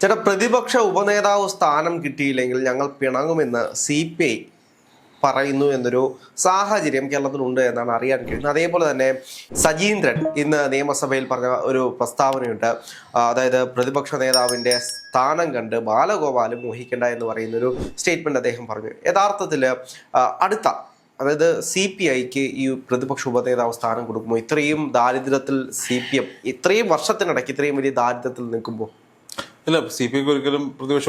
ചേട്ടാ, പ്രതിപക്ഷ ഉപനേതാവ് സ്ഥാനം കിട്ടിയില്ലെങ്കിൽ ഞങ്ങൾ പിണങ്ങുമെന്ന് CPI പറയുന്നു എന്നൊരു സാഹചര്യം കേരളത്തിലുണ്ട് എന്നാണ് അറിയാൻ കഴിയുന്നത്. അതേപോലെ തന്നെ സജീന്ദ്രൻ ഇന്ന് നിയമസഭയിൽ പറഞ്ഞ ഒരു പ്രസ്താവനയുണ്ട്. അതായത് പ്രതിപക്ഷ നേതാവിൻ്റെ സ്ഥാനം കണ്ട് ബാലഗോപാലും മോഹിക്കേണ്ട എന്ന് പറയുന്നൊരു സ്റ്റേറ്റ്മെന്റ് അദ്ദേഹം പറഞ്ഞു. യഥാർത്ഥത്തിൽ അതായത് CPIക്ക് ഈ പ്രതിപക്ഷ ഉപനേതാവ് സ്ഥാനം കൊടുക്കുമ്പോൾ ഇത്രയും ദാരിദ്ര്യത്തിൽ CPM ഇത്രയും വർഷത്തിനിടയ്ക്ക് ഇത്രയും വലിയ ദാരിദ്ര്യത്തിൽ നിൽക്കുമ്പോൾ ഇല്ല, CPIക്ക് ഒരിക്കലും പ്രതിപക്ഷ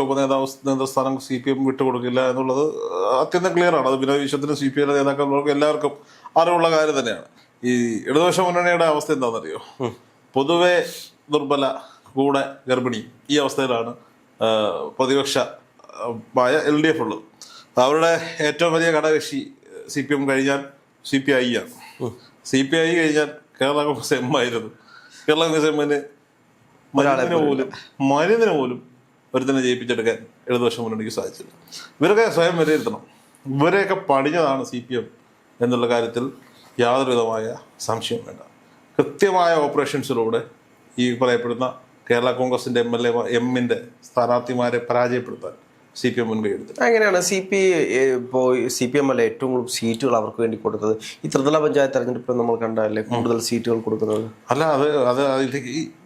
നേതൃസ്ഥാനം CPM വിട്ടുകൊടുക്കില്ല എന്നുള്ളത് അത്യന്തം ക്ലിയർ ആണ്. അത് ബിനോയ് വിശ്വത്തിനും CPI നേതാക്കന്മാർക്കും എല്ലാവർക്കും അറിവുള്ള കാര്യം തന്നെയാണ്. ഈ ഇടതുപക്ഷ മുന്നണിയുടെ അവസ്ഥ എന്താണെന്നറിയോ? പൊതുവെ ദുർബല, കൂടെ ഗർഭിണി, ഈ അവസ്ഥയിലാണ് പ്രതിപക്ഷമായ LDF ഉള്ളത്. അവരുടെ ഏറ്റവും വലിയ ഘടകകക്ഷി CPM കഴിഞ്ഞാൽ CPI ആണ്. CPI കഴിഞ്ഞാൽ കേരള കോൺഗ്രസ് M ആയിരുന്നു. കേരള കോൺഗ്രസ് എമ്മിന് മരുന്നിന് പോലും ഒരുത്തന്നെ ജയിപ്പിച്ചെടുക്കാൻ ഇടതുപക്ഷ മുന്നണിക്ക് സാധിച്ചില്ല. ഇവരൊക്കെ സ്വയം വിലയിരുത്തണം. ഇവരെയൊക്കെ പണിഞ്ഞതാണ് CPM എന്നുള്ള കാര്യത്തിൽ യാതൊരു വിധമായ സംശയം വേണ്ട. കൃത്യമായ ഓപ്പറേഷൻസിലൂടെ ഈ പറയപ്പെടുന്ന കേരള കോൺഗ്രസിന്റെ എമ്മിന്റെ സ്ഥാനാർത്ഥിമാരെ പരാജയപ്പെടുത്താൻ CPM മുൻകൈ എടുത്തു. അങ്ങനെയാണ് CPM അല്ല ഏറ്റവും കൂടുതൽ സീറ്റുകൾ അവർക്ക് വേണ്ടി കൊടുത്തത്. ഈ ത്രിതല പഞ്ചായത്ത് തെരഞ്ഞെടുപ്പിൽ നമ്മൾ കണ്ടല്ലേ കൂടുതൽ സീറ്റുകൾ കൊടുക്കുന്നത്. അല്ല, അത്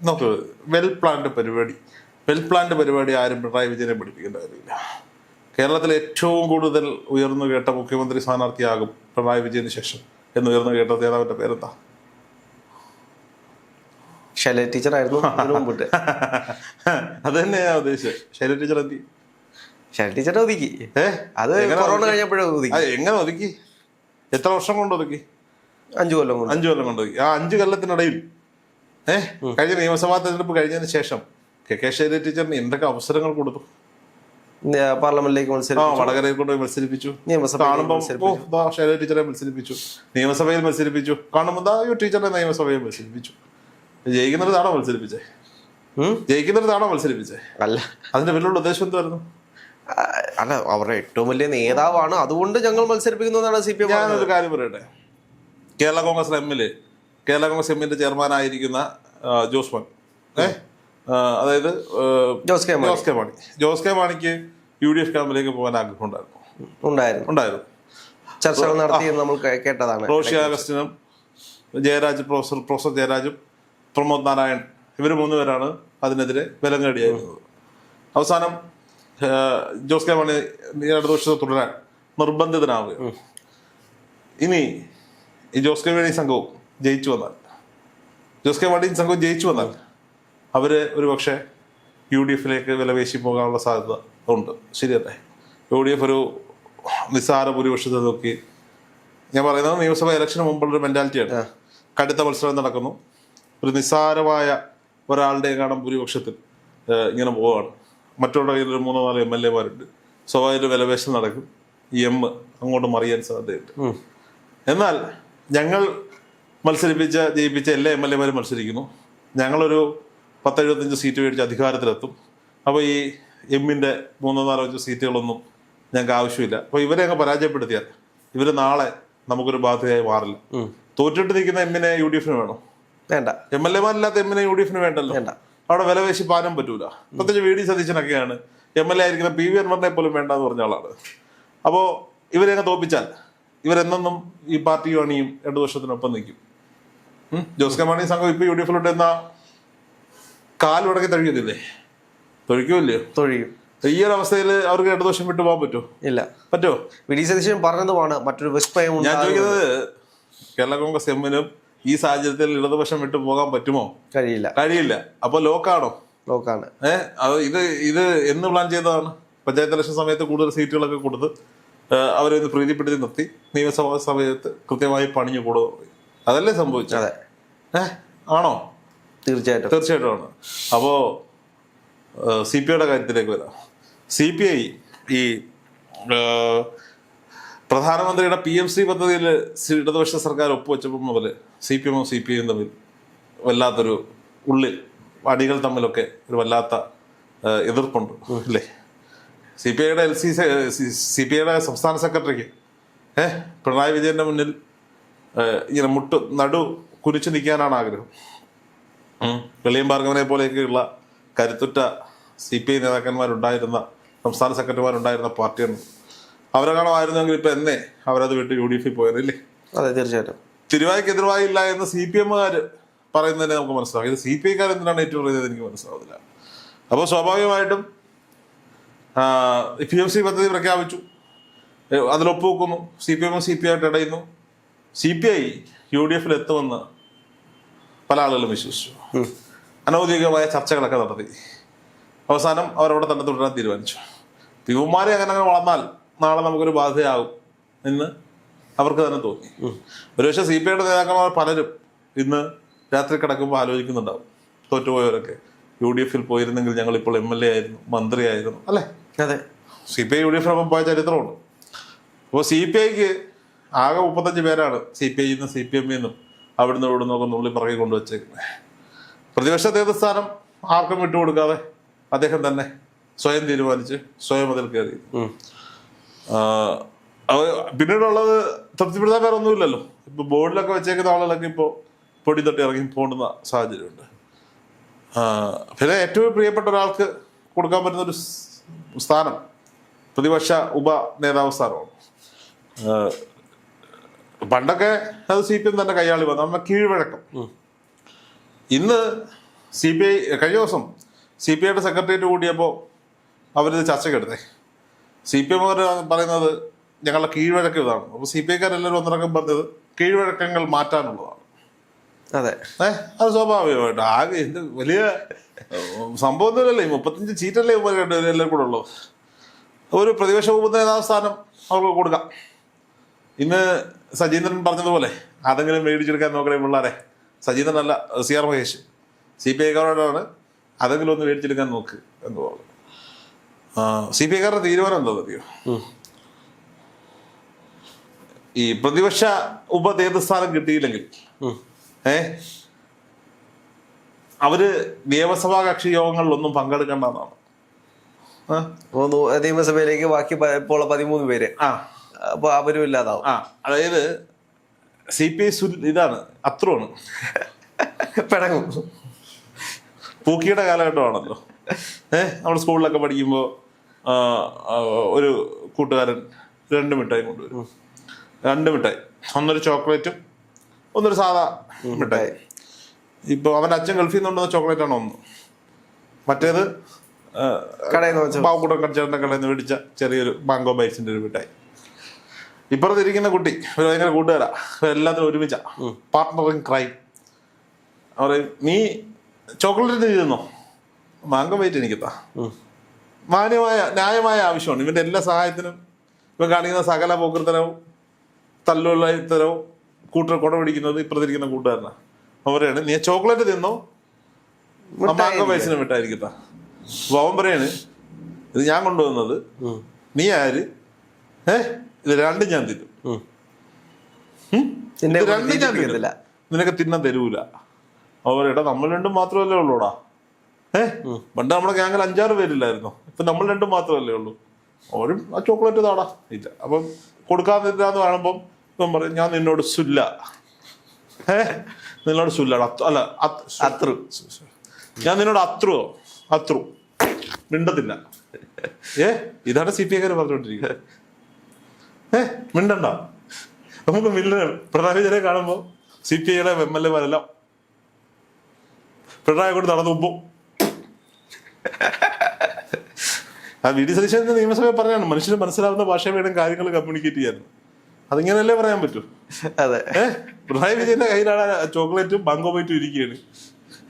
നോക്ക്, വെൽ പ്ലാൻഡ് പരിപാടി ആരും പിണറായി വിജയനെ പഠിപ്പിക്കേണ്ട കാര്യമില്ല. കേരളത്തിലെ ഏറ്റവും കൂടുതൽ ഉയർന്നു കേട്ട മുഖ്യമന്ത്രി സ്ഥാനാർത്ഥിയാകും പിണറായി വിജയന് ശേഷം എന്ന് ഉയർന്നു കേട്ട നേതാവിന്റെ പേരെന്താ? ശൈലജ ടീച്ചറായിരുന്നു. അത് തന്നെയാ ഉദ്ദേശിച്ചത്. ശൈലജ ടീച്ചർ എന്തി? ശൈലജ ടീച്ചറെ ഒതുക്കി. അത് കൊറോണ കഴിഞ്ഞപ്പോഴേ ഒതുക്കി. എങ്ങനെ ഒതുക്കി? എത്ര വർഷം കൊണ്ട് ഒതുക്കി? 5 കൊല്ലം കൊണ്ട്. 5 കൊല്ലം കൊണ്ട് ഒതുക്കി. ആ 5 കൊല്ലത്തിനിടയിൽ കഴിഞ്ഞ നിയമസഭാ തെരഞ്ഞെടുപ്പ് കഴിഞ്ഞതിന് ശേഷം KK ശൈലജ ടീച്ചറിന് എന്തൊക്കെ അവസരങ്ങൾ കൊടുത്തു? പാർലമെന്റിലേക്ക് മത്സരിച്ചു, വടകരയിൽ കൊണ്ടുപോയി മത്സരിപ്പിച്ചു, കാണുമ്പോൾ ശൈലജ ടീച്ചറെ മത്സരിപ്പിച്ചു, നിയമസഭയിൽ മത്സരിപ്പിച്ചു, കാണുമ്പോൾ ടീച്ചറെ നിയമസഭയിൽ മത്സരിപ്പിച്ചു. ജയിക്കുന്നിടത്താണോ മത്സരിപ്പിച്ചേ? അല്ല, അതിന്റെ വലിയുള്ള ഉദ്ദേശം എന്തായിരുന്നു? അല്ല, അവരുടെ ഏറ്റവും വലിയ നേതാവാണ്, അതുകൊണ്ട് ഞങ്ങൾ മത്സരിപ്പിക്കുന്നതാണ് CPM. ഞാനൊരു കാര്യം പറയട്ടെ. കേരള കോൺഗ്രസ് എമ്മിന്റെ ചെയർമാനായിരിക്കുന്ന ജോസ്മോൻ, അതായത് ജോസ് കെ മാണിക്ക് UDF ക്യാമ്പിലേക്ക് പോകാൻ ആഗ്രഹം ഉണ്ടായിരുന്നു. ചർച്ചകൾ നടത്തി നമ്മൾ കേട്ടതാണ്. റോഷി അഗസ്റ്റിനും പ്രൊഫസർ ജയരാജും പ്രമോദ് നാരായൺ, ഇവർ 3 പേരാണ് അതിനെതിരെ വിലങ്ങേടിയായിരുന്നത്. അവസാനം ജോസ് കെ മാണി ഇടതുപക്ഷത്ത് തുടരാൻ നിർബന്ധിതനാവുകയാണ്. ഇനി ഈ ജോസ് കെ മാണി സംഘവും ജയിച്ചു വന്നാൽ അവര് ഒരു പക്ഷേ UDFിലേക്ക് വിലവേശി പോകാനുള്ള സാധ്യത ഉണ്ട്. ശരിയല്ലേ? UDF ഒരു നിസ്സാര ഭൂരിപക്ഷത്തെ നോക്കി, ഞാൻ പറയുന്നത് നിയമസഭ ഇലക്ഷന് മുമ്പുള്ളൊരു മെന്റാലിറ്റിയാണ്. കടുത്ത മത്സരം നടക്കുന്നു, ഒരു നിസ്സാരമായ ഒരാളുടെ കാണാൻ ഭൂരിപക്ഷത്തിൽ ഇങ്ങനെ പോവുകയാണ്. മറ്റുള്ള കയ്യിൽ 3-4 MLA-മാരുണ്ട്. സ്വാഭാവിക വിലവേശം നടക്കും. ഈ M അങ്ങോട്ട് മറിയാൻ സാധ്യതയുണ്ട്. എന്നാൽ ഞങ്ങൾ ജയിപ്പിച്ച എല്ലാ MLA-മാരും മത്സരിക്കുന്നു. ഞങ്ങളൊരു 10-75 സീറ്റ് മേടിച്ച് അധികാരത്തിലെത്തും. അപ്പോൾ ഈ എമ്മിൻ്റെ 3-4 സീറ്റുകളൊന്നും ഞങ്ങൾക്ക് ആവശ്യമില്ല. അപ്പോൾ ഇവരെ അങ്ങ് പരാജയപ്പെടുത്തിയാൽ ഇവർ നാളെ നമുക്കൊരു ബാധ്യതയായി മാറില്ല. തോറ്റിട്ട് നിൽക്കുന്ന എമ്മിനെ UDFന് വേണം? വേണ്ട. MLA-മാരില്ലാത്ത എമ്മിനെ UDFന് വേണ്ടല്ലോ. അവിടെ വിലവേശി പാനം പറ്റൂല. പ്രത്യേകിച്ച് VD സതീശനൊക്കെയാണ് MLA ആയിരിക്കുന്ന PV അൻവറിനെ പോലും വേണ്ടെന്ന് പറഞ്ഞ ആളാണ്. അപ്പോൾ ഇവരെയൊക്കെ തോപ്പിച്ചാൽ ഇവരെന്നും ഈ പാർട്ടിയും അണിയും 2 വർഷത്തിനൊപ്പം നിൽക്കും. ജോസ് കെ മാണി സംഘം ഇപ്പൊ UDFിലോട്ട് എന്നാ കാൽ ഉടക്കി തൊഴിക്കൂല്ലേ? തൊഴിയും. ഈ ഒരു അവസ്ഥയിൽ അവർക്ക് 2 വർഷം വിട്ടു പോകാൻ പറ്റുമോ? ഇല്ല. പറ്റുമോ? VD സതീശൻ പറഞ്ഞതുമാണ് മറ്റൊരു വിസ്മയം. ഞാൻ ചോദിക്കുന്നത്, കേരള കോൺഗ്രസ് എമ്മിനും ഈ സാഹചര്യത്തിൽ ഇടതുപക്ഷം വിട്ടു പോകാൻ പറ്റുമോ? കഴിയില്ല. അപ്പൊ ലോക്കാണോ? ലോക്കാണ്. ഇത് എന്ന് പ്ലാൻ ചെയ്തതാണ്? പഞ്ചായത്ത് ഇലക്ഷൻ സമയത്ത് കൂടുതൽ സീറ്റുകളൊക്കെ കൊടുത്ത് അവരെ ഒന്ന് പ്രീതിപ്പെടുത്തി നിർത്തി നിയമസഭാ സമയത്ത് കൃത്യമായി പണിഞ്ഞു കൂടുക. അതല്ലേ സംഭവിച്ചത്? ആണോ? തീർച്ചയായിട്ടും ആണ്. അപ്പോ CPIയുടെ കാര്യത്തിലേക്ക് വരാം. CPI ഈ പ്രധാനമന്ത്രിയുടെ PMC പദ്ധതിയിൽ ഇടതുപക്ഷ സർക്കാർ ഒപ്പുവെച്ചപ്പോൾ മുതൽ CPM-ഉം CPI-യും തമ്മിൽ വല്ലാത്തൊരു ഉള്ളിൽ അടികൾ തമ്മിലൊക്കെ ഒരു വല്ലാത്ത എതിർപ്പുണ്ട് അല്ലേ? CPIയുടെ സംസ്ഥാന സെക്രട്ടറിക്ക് പിണറായി വിജയന്റെ മുന്നിൽ ഇങ്ങനെ നടു കുനിച്ചു നിൽക്കാനാണ് ആഗ്രഹം. വെളിയം ഭാർഗവനെ പോലെയൊക്കെയുള്ള കരുത്തുറ്റ CPI നേതാക്കന്മാരുണ്ടായിരുന്ന, സംസ്ഥാന സെക്രട്ടറിമാരുണ്ടായിരുന്ന പാർട്ടിയാണ്. അവരെ കാണുമായിരുന്നെങ്കിൽ ഇപ്പം എന്നെ അവരത് വിട്ട് UDF പോയതല്ലേ. അതെ, തീർച്ചയായിട്ടും. തിരുവായ്ക്ക് എതിർവായില്ല എന്ന് CPM-കാർ പറയുന്നതിനെ നമുക്ക് മനസ്സിലാവും. ഇത് CPI-ക്കാർ എന്തിനാണ് ഏറ്റവും പറയുന്നത് എനിക്ക് മനസ്സിലാവുന്നില്ല. അപ്പോൾ സ്വാഭാവികമായിട്ടും PFC പദ്ധതി പ്രഖ്യാപിച്ചു, അതിലൊപ്പ് വെക്കുന്നു, CPM CPI ആയിട്ട് ഇടയുന്നു. CPI UDF എത്തുമെന്ന് പല ആളുകളും വിശ്വസിച്ചു. അനൗദ്യോഗികമായ ചർച്ചകളൊക്കെ നടത്തി. അവസാനം അവരവിടെ തന്നെ തുടരാൻ തീരുമാനിച്ചു. ഇവന്മാരെ അങ്ങനെ വളർന്നാൽ നാളെ നമുക്കൊരു ബാധ്യതയാകും എന്ന് അവർക്ക് തന്നെ തോന്നി. ഒരുപക്ഷെ CPI-യുടെ നേതാക്കന്മാർ പലരും ഇന്ന് രാത്രി കിടക്കുമ്പോൾ ആലോചിക്കുന്നുണ്ടാവും, തോറ്റുപോയവരൊക്കെ UDF പോയിരുന്നെങ്കിൽ ഞങ്ങളിപ്പോൾ MLA ആയിരുന്നു, മന്ത്രിയായിരുന്നു, അല്ലേ? അതെ. CPI UDF പോയ ചരിത്രമുണ്ട്. അപ്പോൾ CPI-ക്ക് ആകെ 35 പേരാണ് CPI-ന്നും CPM-ന്നും അവിടുന്ന് ഇവിടുന്ന് ഒക്കെ നുള്ളി പറകെ കൊണ്ടുവച്ചേക്കുന്നത്. പ്രതിപക്ഷ നേതൃസ്ഥാനം ആർക്കും വിട്ടുകൊടുക്കാതെ അദ്ദേഹം തന്നെ സ്വയം തീരുമാനിച്ച് സ്വയം അതിൽ കയറി. പിന്നീടുള്ളത് തൃപ്തിപ്പെടുത്താൻ വേറെ ഒന്നുമില്ലല്ലോ. ഇപ്പൊ ബോർഡിലൊക്കെ വെച്ചേക്കുന്ന ആളുകളൊക്കെ ഇപ്പോൾ പൊടി തട്ടി ഇറങ്ങി പോകുന്ന സാഹചര്യമുണ്ട്. പിന്നെ ഏറ്റവും പ്രിയപ്പെട്ട ഒരാൾക്ക് കൊടുക്കാൻ പറ്റുന്ന ഒരു സ്ഥാനം പ്രതിപക്ഷ ഉപ നേതാവ് സ്ഥാനമാണ്. പണ്ടൊക്കെ അത് CPM തന്നെ കൈയാളി വന്നു, നമ്മ കീഴ്വഴക്കം. ഇന്ന് CPI കഴിഞ്ഞ ദിവസം CPI-യുടെ സെക്രട്ടേറിയറ്റ് കൂടിയപ്പോൾ അവരിത് ചർച്ചയ്ക്കെടുത്തേ. CPM പറയുന്നത് ഞങ്ങളുടെ കീഴ്വഴക്കം ഇതാണ്. അപ്പോൾ CPI-ക്കാരെല്ലാവരും ഒന്നിറക്കം പറഞ്ഞത് കീഴ്വഴക്കങ്ങൾ മാറ്റാനുള്ളതാണ്. അതെ, അത് സ്വാഭാവികമായിട്ട് ആകെ എന്ത് വലിയ സംഭവം ഒന്നുമില്ലല്ലേ. 35 സീറ്റല്ലേ എല്ലാവരും കൂടെ ഉള്ളൂ. ഒരു പ്രതിപക്ഷ ഉപനേതാവ് സ്ഥാനം അവർക്ക് കൊടുക്കാം. ഇന്ന് സജീന്ദ്രൻ പറഞ്ഞതുപോലെ അതെങ്കിലും മേടിച്ചെടുക്കാൻ നോക്കണേ പിള്ളേരെ. സജീന്ദ്രൻ അല്ല, CR മഹേഷ് CPI-ക്കാരോടാണ് അതെങ്കിലും ഒന്ന് മേടിച്ചെടുക്കാൻ നോക്ക് എന്ന് പറഞ്ഞു. CPI-ക്കാരുടെ തീരുമാനം എന്താ അറിയോ? ഈ പ്രതിപക്ഷ ഉപനേതൃസ്ഥാനം കിട്ടിയില്ലെങ്കിൽ അവര് നിയമസഭാ കക്ഷി യോഗങ്ങളിലൊന്നും പങ്കെടുക്കേണ്ടെന്നാണ്. നിയമസഭയിലേക്ക് ബാക്കി ഇപ്പോൾ 13 പേര് അപ്പൊ അവരും ഇല്ലാതാവും. അതായത് CPI ഇതാണ്, അത്രയാണ് പിണങ്ങും. പൂക്കിയുടെ കാലഘട്ടമാണല്ലോ. നമ്മൾ സ്കൂളിലൊക്കെ പഠിക്കുമ്പോൾ ഒരു കൂട്ടുകാരൻ 2 മിഠായി കൊണ്ടുവരും. 2 മിഠായി, ഒന്നൊരു ചോക്ലേറ്റും ഒന്നൊരു സാധാ മിഠായി. ഇപ്പൊ അവന്റെ അച്ഛൻ ഗൾഫിൽ നിന്നുണ്ടെന്ന ചോക്ലേറ്റ് ആണ് ഒന്ന്, മറ്റേത് പാവക്കൂട്ടം കച്ചവടം കടയിൽ നിന്ന് മേടിച്ച ചെറിയൊരു മാംഗോ ബൈറ്റ്സിന്റെ ഒരു മിഠായി. ഇപ്പുറത്തിരിക്കുന്ന കുട്ടി ഒരു ഭയങ്കര കൂട്ടുകാരാ, എല്ലാത്തിനും ഒരുമിച്ച പാർട്ട്ണറിങ് ക്രൈം. പറയും നീ ചോക്ലേറ്റ് ചെയ്തെന്നോ, മാംഗോ ബൈറ്റ് എനിക്കെത്താ. ന്യായമായ ആവശ്യമാണ്. ഇവന്റെ എല്ലാ സഹായത്തിനും ഇവൻ കാണിക്കുന്ന സകല പോക്കൃത്തരവും തല്ലുള്ളത്തരവും കുട പിടിക്കുന്നത് ഇപ്പുറത്തിരിക്കുന്ന കൂട്ടുകാരനാ. അവരെയാണ് നീ ചോക്ലേറ്റ് തിന്നോ, മാംഗോ ബൈറ്റ്സിനെ മിഠായിരിക്കത്താ. അപ്പൊ അവൻ പറയാണ് ഇത് ഞാൻ കൊണ്ടുവന്നത്, നീ ആര്? ഇത് രണ്ടും ഞാൻ തിന്നും, രണ്ടും ഞാൻ തിന്നില്ല, നിനക്ക് തിന്നാൻ തരൂല. അവരെടാ നമ്മൾ രണ്ടും മാത്രമല്ലേ ഉള്ളൂടാ. പണ്ട് നമ്മുടെ ഗ്യാങ്ങിൽ 5-6 പേരില്ലായിരുന്നോ, ഇപ്പൊ നമ്മൾ രണ്ടും മാത്രമല്ലേ ഉള്ളൂ. അവരും ആ ചോക്ലേറ്റ് താടാ ഇല്ല. അപ്പം കൊടുക്കാതില്ലാന്ന് കാണുമ്പം ഇപ്പം പറയും ഞാൻ നിന്നോട് സുല്ല, നിന്നോട് സുല്ലാടാ, അല്ല അത്രു, ഞാൻ നിന്നോട് അത്രു മിണ്ടത്തില്ല. ഇതാണ് CPI-ക്കാർ പറഞ്ഞുകൊണ്ടിരിക്കുന്നത്. മിണ്ടണ്ട. നമുക്ക് പിണറായി വിജയനെ കാണുമ്പോ CPI-യുടെ MLA-മാരെല്ലാം പിണറായി കൊണ്ട് നടന്നു പോകും. VD സതീശൻ നിയമസഭയിൽ പറഞ്ഞാണ് മനുഷ്യന് മനസ്സിലാവുന്ന ഭാഷ വേണം കാര്യങ്ങൾ കമ്മ്യൂണിക്കേറ്റ് ചെയ്യാൻ. അതിങ്ങനെയല്ലേ പറയാൻ പറ്റൂ? അതെ. പിണറായി വിജയന്റെ കയ്യിലാണ് ചോക്ലേറ്റും മാംഗോ ബൈറ്റും ഇരിക്കുകയാണ്.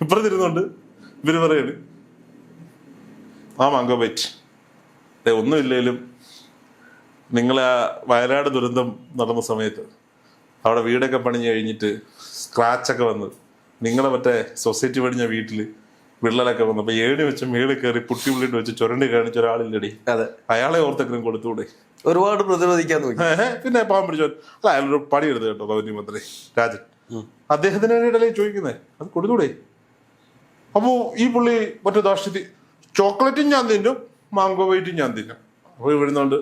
ഇപ്പുറത്തിരുന്നുകൊണ്ട് ഇവര് പറയാണ് ആ മാംഗോ ബൈറ്റ് ഒന്നുമില്ലേലും നിങ്ങളെ വയനാട് ദുരന്തം നടന്ന സമയത്ത് അവിടെ വീടൊക്കെ പണിഞ്ഞ് കഴിഞ്ഞിട്ട് സ്ക്രാച്ചൊക്കെ വന്ന് നിങ്ങളെ മറ്റേ സൊസൈറ്റി പണിഞ്ഞ വീട്ടില് വിള്ളലൊക്കെ വന്നു. അപ്പൊ ഏണി വെച്ച് മേളിൽ കയറി പുട്ടി പുള്ളിട്ട് വെച്ച് ചുരണ്ടി കാണിച്ച ഒരാളില്ലടി, അയാളെ ഓർത്തെങ്കിലും കൊടുത്തൂടെ? ഒരുപാട് പ്രതിരോധിക്കാൻ പിന്നെ പാവം പിടിച്ചോ. അല്ല അയാളൊരു പണിയെടുത്ത് കേട്ടോ റവന്യൂ മന്ത്രി രാജൻ, അദ്ദേഹത്തിന് വേണ്ടിയിട്ടല്ലേ ചോദിക്കുന്നേ, അത് കൊടുത്തൂടെ? അപ്പോ ഈ പുള്ളി മറ്റേ ദാഷ്ട്യത്തി ചോക്ലേറ്റും ഞാൻ തിന്നും മാംഗോ ബൈറ്റും ഞാൻ തിന്നും. അപ്പൊ ഇവിടുന്നുണ്ട്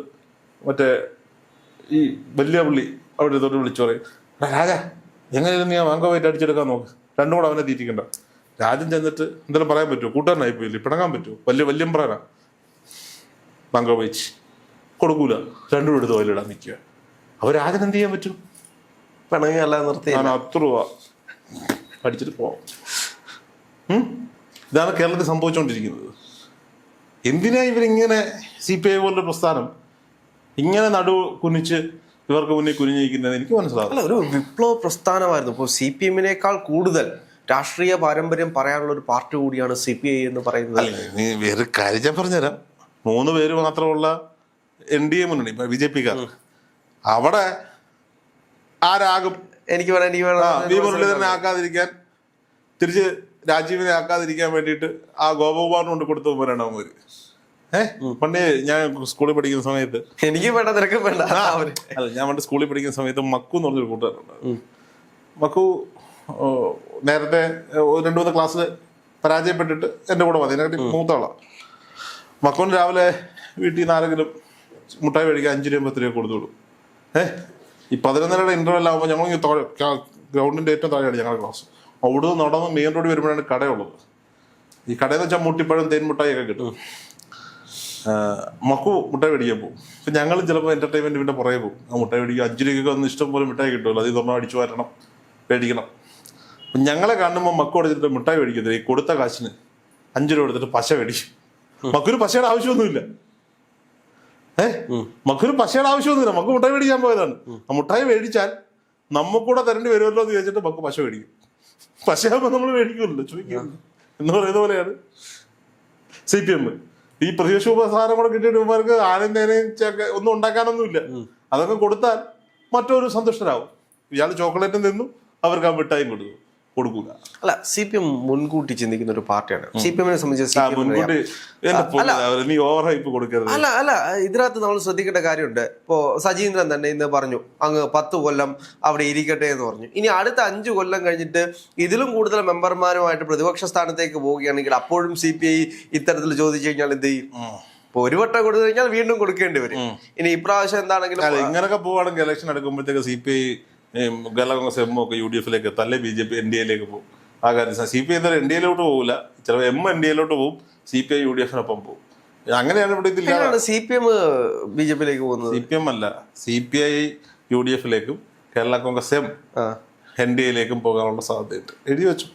മറ്റേ ഈ വലിയ പുള്ളി അവിടെ തൊട്ട് വിളിച്ചു പറയും രാജ എങ്ങനെയായിരുന്നു നീ മാംഗോ ബൈറ്റ് അടിച്ചെടുക്കാൻ നോക്ക്, രണ്ടും കൂടെ അവനെ തീറ്റിക്കണ്ട. രാജൻ ചെന്നിട്ട് എന്തെങ്കിലും പറയാൻ പറ്റുമോ? കൂട്ടുകാരനായി പോയില്ലേ, പിണങ്ങാൻ പറ്റുമോ? വല്യമ്പ്രാനാ പങ്കോവച്ച് കൊടുക്കൂല, രണ്ടും എടുത്ത് വല്ലിടാൻ നിൽക്കുക. അവർ രാജൻ എന്ത് ചെയ്യാൻ പറ്റും? പിണങ്ങല്ല നിർത്തി ഞാൻ 10 രൂപ അടിച്ചിട്ട് പോവാം. ഇതാണ് കേരളത്തിൽ സംഭവിച്ചുകൊണ്ടിരിക്കുന്നത്. എന്തിനാ ഇവരിങ്ങനെ CPI പോലുള്ള പ്രസ്ഥാനം ഇങ്ങനെ നടു കുനിച്ച് ഇവർക്ക് മുന്നിൽ കുനിഞ്ഞിരിക്കുന്നത് എനിക്ക് മനസ്സിലാവും. അല്ല, ഒരു വിപ്ലവ പ്രസ്ഥാനമായിരുന്നു. ഇപ്പോൾ CPM-നേക്കാൾ കൂടുതൽ രാഷ്ട്രീയ പാരമ്പര്യം പറയാനുള്ള ഒരു പാർട്ടി കൂടിയാണ് CPI എന്ന് പറയുന്നത്. നീ വേറെ കാര്യം പറഞ്ഞുതരാം. 3 പേര് മാത്രമുള്ള NDA മുന്നണി, BJP-ക്കാർ, അവിടെ ആരാകും? എനിക്ക് വേണം വി മുരളീധരനെ ആക്കാതിരിക്കാൻ, തിരിച്ച് രാജീവിനെ ആക്കാതിരിക്കാൻ വേണ്ടിയിട്ട് ആ ഗോപകുമാറിന് കൊണ്ട് കൊടുത്തു പോരാണ് അവര്. പണ്ട് ഞാൻ സ്കൂളിൽ പഠിക്കുന്ന സമയത്ത് എനിക്ക് വേണ്ട, നിനക്ക് വേണ്ട. അല്ല, ഞാൻ പണ്ട് സ്കൂളിൽ പഠിക്കുന്ന സമയത്ത് മക്കു എന്ന് പറഞ്ഞൊരു കൂട്ടുകാരുണ്ട്. മക്കു നേരത്തെ 2-3 ക്ലാസ്സിൽ പരാജയപ്പെട്ടിട്ട് എൻ്റെ കൂടെ വന്നു. ഇതിനെക്കാട്ടി മൂത്താളാണ്. മക്കുവിന് രാവിലെ വീട്ടിൽ നിന്ന് ആരെങ്കിലും മുട്ടായി മേടിക്കാൻ 5 രൂപ 10 രൂപ കൊടുത്തു വിടും. ഈ 11:30 ഇന്റർവെൽ ആകുമ്പോൾ ഞങ്ങൾ ഗ്രൗണ്ടിന്റെ ഏറ്റവും താഴെയാണ് ഞങ്ങളുടെ ക്ലാസ്. അവിടെ നടന്ന് മെയിൻ റോഡ് വരുമ്പോഴാണ് കടയുള്ളത്. ഈ കടയെന്ന് വെച്ചാൽ മുട്ടിപ്പഴം, തേൻ മുട്ടായി ഒക്കെ കിട്ടും. മക്കു മുട്ടായി മേടിക്കാൻ പോകും. അപ്പം ഞങ്ങൾ ചിലപ്പോൾ എന്റർടൈൻമെന്റ് പിന്നെ പുറകെ പോകും. ആ മുട്ടായി മേടിക്കുക 5 രൂപയ്ക്കൊക്കെ ഒന്ന് ഇഷ്ടം പോലെ മിഠായി കിട്ടുമല്ലോ, അത് തുറന്ന് അടിച്ചു മാറ്റണം, മേടിക്കണം. അപ്പം ഞങ്ങളെ കാണുമ്പോൾ മക്കു അടിച്ചിട്ട് മിഠായി മേടിക്കത്തില്ല, ഈ കൊടുത്ത കാശിന് 5 രൂപ എടുത്തിട്ട് പശ മേടിക്കും. മക്കുവിന് പശയുടെ ആവശ്യമൊന്നുമില്ല. മക്കുവിന് പശയുടെ ആവശ്യമൊന്നുമില്ല. മക്കു മുട്ടായി മേടിക്കാൻ പോയതാണ്. ആ മുട്ടായി മേടിച്ചാൽ നമുക്കൂടെ തരേണ്ടി വരുമല്ലോ എന്ന് ചോദിച്ചിട്ട് മക്കു പശ മേടിക്കും. പശയാകുമ്പോൾ നമ്മൾ മേടിക്കുമല്ലോ, ചോദിക്കുമല്ലോ എന്ന് പറയുന്ന പോലെയാണ് CPM. ഈ പ്രതിപക്ഷ ഉപസ്ഥാനം കൂടെ കിട്ടിയിട്ട് ഇവർക്ക് ആനന്ദേനയും ഒന്നും ഉണ്ടാക്കാനൊന്നുമില്ല. അതൊക്കെ കൊടുത്താൽ മറ്റൊരു സന്തുഷ്ടരാകും. ഇയാൾ ചോക്ലേറ്റും തിന്നു, അവർക്ക് ആ മിഠായും കൊടുക്കൂല. അല്ല, CPM മുൻകൂട്ടി ചിന്തിക്കുന്ന ഒരു പാർട്ടിയാണ്. CPM-നെ സംബന്ധിച്ച് നീ ഓവർ ഹൈപ്പ് കൊടുക്കരുത്. അല്ല, ഇതിനകത്ത് നമ്മൾ ശ്രദ്ധിക്കേണ്ട കാര്യമുണ്ട്. ഇപ്പോ സജീന്ദ്രൻ തന്നെ ഇന്ന് പറഞ്ഞു അങ്ങ് 10 കൊല്ലം അവിടെ ഇരിക്കട്ടെ എന്ന് പറഞ്ഞു. ഇനി അടുത്ത 5 കൊല്ലം കഴിഞ്ഞിട്ട് ഇതിലും കൂടുതൽ മെമ്പർമാരുമായിട്ട് പ്രതിപക്ഷ സ്ഥാനത്തേക്ക് പോവുകയാണെങ്കിൽ അപ്പോഴും CPI ഇത്തരത്തിൽ ചോദിച്ചു കഴിഞ്ഞാൽ എന്ത് ചെയ്യും? ഇപ്പൊ ഒരു വട്ടം കൊടുത്തു കഴിഞ്ഞാൽ വീണ്ടും കൊടുക്കേണ്ടി വരും. ഇനി ഇപ്രാവശ്യം എന്താണെങ്കിലും ഇങ്ങനൊക്കെ പോവാണെങ്കിൽ ഇലക്ഷൻ എടുക്കുമ്പോഴത്തേക്ക് CPI കേരള കോൺഗ്രസ് ഒക്കെ UDF-ലേക്ക് എത്തും, അല്ലെ BJP NDA-ലേക്ക് പോകും. ആ കാര്യം CPI എന്തായാലും NDA-യിലോട്ട് പോകില്ല. ചിലപ്പോൾ NDA-യിലോട്ട് പോകും, CPI UDF-നൊപ്പം പോകും. അങ്ങനെയാണ് ഇവിടെ ഇതില്ല. CPM BJP-യിലേക്ക് പോകുന്നത്. CPM അല്ല, CPI UDF-ലേക്കും കേരള കോൺഗ്രസ് NDA-യിലേക്കും പോകാനുള്ള സാധ്യതയുണ്ട്. എഴുതി വെച്ചു.